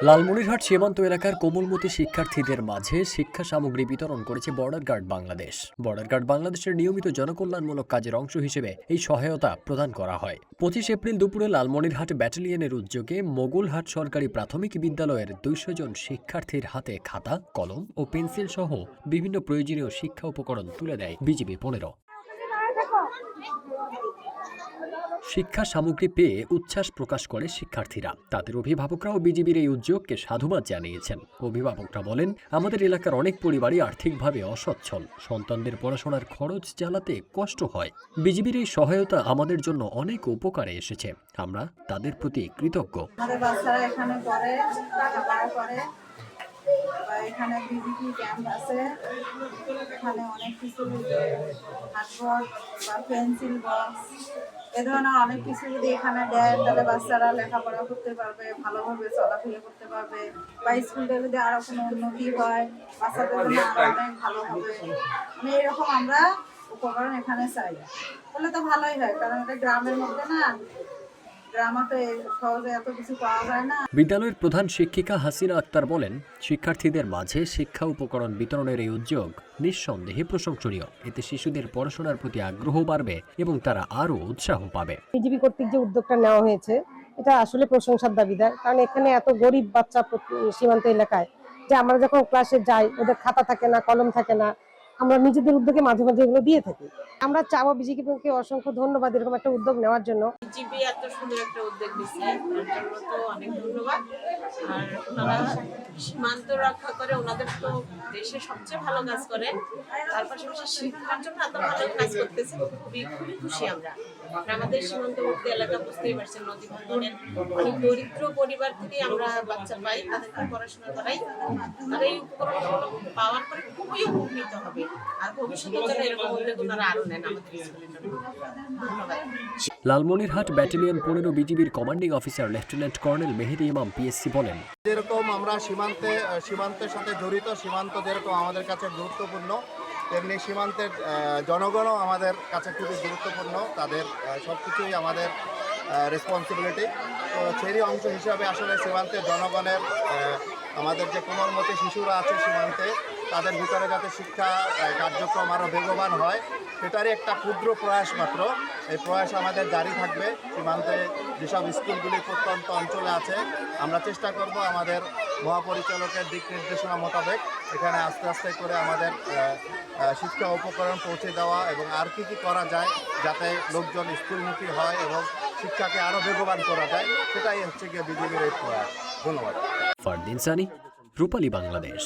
লালমনিরহাট সীমান্ত এলাকার কোমলমতি শিক্ষার্থীদের মাঝে শিক্ষা সামগ্রী বিতরণ করেছে border guard Bangladesh. Border guard বাংলাদেশের নিয়মিত জনকল্যাণমূলক কাজের অংশ হিসেবে এই সহায়তা প্রদান করা হয়। 25 এপ্রিল দুপুরে লালমনিরহাট ব্যাটালিয়নের উদ্যোগে মোগলহাট সরকারি প্রাথমিক বিদ্যালয়ের 200 জন শিক্ষার্থীর হাতে খাতা, কলম ও পেন্সিল সহ বিভিন্ন প্রয়োজনীয় শিক্ষা উপকরণ তুলে দেয় বিজিবি 15। শিক্ষা সামগ্রী পেয়ে উচ্ছ্বাস প্রকাশ করে শিক্ষার্থীরা। তাদের অভিভাবকরাও বিজিবির এই উদ্যোগকে সাধুবাদ জানিয়েছেন। অভিভাবকরা বলেন, আমাদের এলাকার অনেক পরিবারই আর্থিকভাবে অসচ্ছল, সন্তানদের পড়াশোনার খরচ চালাতে কষ্ট হয়। বিজিবির এই সহায়তা আমাদের জন্য অনেক উপকারে এসেছে, আমরা তাদের প্রতি কৃতজ্ঞ। আমাদের বাচ্চারা এখানে পড়ে, লেখাপড়া করে, এখানে বিজিবি ক্যাম্প আছে, এখানে অনেক কিছু হাতবোর্ড বা পেন্সিল বক্স এ ধরনের অনেক কিছু যদি এখানে দেয় তাহলে বাচ্চারা লেখাপড়া করতে পারবে, ভালোভাবে চলাফেরা করতে পারবে, বা স্কুলটা যদি আরো কোনো উন্নতি হয় বাচ্চাদের জন্য আরো অনেক ভালো হবে। মানে এরকম আমরা উপকরণ এখানে চাই, তাহলে তো ভালোই হয়, কারণ এটা গ্রামের মধ্যে না, বিদ্যালয়ের প্রধান শিক্ষিকা হাসিনা আক্তার বলেন, শিক্ষার্থীদের মাঝে শিক্ষা উপকরণ বিতরণের এই উদ্যোগ নিঃসন্দেহে প্রশংসনীয়। এতে শিশুদের পড়াশোনার প্রতি আগ্রহ বাড়বে এবং তারা আরও উৎসাহ পাবে। বিজিবি কর্তৃক যে উদ্যোগটা নেওয়া হয়েছে এটা আসলে প্রশংসার দাবিদার, কারণ এখানে এত গরিব বাচ্চা সীমান্ত এলাকায়, যে আমরা যখন ক্লাসে যাই ওদের খাতা থাকে না, কলম থাকে না, আমরা নিজেদের উদ্যোগে মাঝে মাঝে এগুলো দিয়ে থাকি। আমরা চাবো বিজিবিকে অসংখ্য ধন্যবাদ এরকম একটা উদ্যোগ নেওয়ার জন্য। বিজিবি এত সুন্দর একটা উদ্যোগ নিচ্ছে, তার জন্য তো অনেক ধন্যবাদ। আর ওনারা সীমান্ত রক্ষা করে, ওনাদের তো দেশে সবচেয়ে ভালো কাজ করে, তার পাশাপাশি শিক্ষার জন্য এত ভালো কাজ করতেছে, খুবই খুশি আমরা। আমাদের সীমান্তবর্তী এলাকা বুঝতেই পারছেন, নদী ভাঙনের অনেক দরিদ্র পরিবার থেকে আমরা বাচ্চা পাই, তাদেরকে পড়াশোনা করাই। তারা এই উপকরণগুলো পাওয়ার পরে খুবই উপকৃত হবে, আর ভবিষ্যতের জন্য এরকম উদ্যোগ ওনারা আরো নেন আমাদের স্কুলের জন্য। ধন্যবাদ। লালমনিরহাট ব্যাটালিয়ন 15 বিজিবির কমান্ডিং অফিসার লেফটেন্যান্ট কর্নেল মেহেদি ইমাম পিএসসি বলেন, যেরকম আমরা সীমান্তের সাথে জড়িত, সীমান্ত যেরকম আমাদের কাছে গুরুত্বপূর্ণ, তেমনি সীমান্তের জনগণও আমাদের কাছে খুবই গুরুত্বপূর্ণ। তাদের সব কিছুই আমাদের রেসপন্সিবিলিটি। তো সেই অংশ হিসাবে আসলে সীমান্তের জনগণের, আমাদের যে কোমলমতি শিশুরা আছে সীমান্তে, তাদের ভিতরে যাতে শিক্ষা কার্যক্রম আরও বেগবান হয়, সেটারই একটা ক্ষুদ্র প্রয়াস মাত্র। এই প্রয়াস আমাদের জারি থাকবে। সীমান্তে যেসব স্কুলগুলি প্রত্যন্ত অঞ্চলে আছে, আমরা চেষ্টা করব আমাদের মহাপরিচালকের দিক নির্দেশনা মোতাবেক এখানে আস্তে আস্তে করে আমাদের শিক্ষা উপকরণ পৌঁছে দেওয়া, এবং আর কি করা যায় যাতে লোকজন স্কুলমুখী হয় এবং শিক্ষাকে আরও বেগবান করা যায়, সেটাই হচ্ছে গিয়ে বিজিবির এই প্রয়াস। ধন্যবাদ। ফারদিন সানি, রূপালী বাংলাদেশ।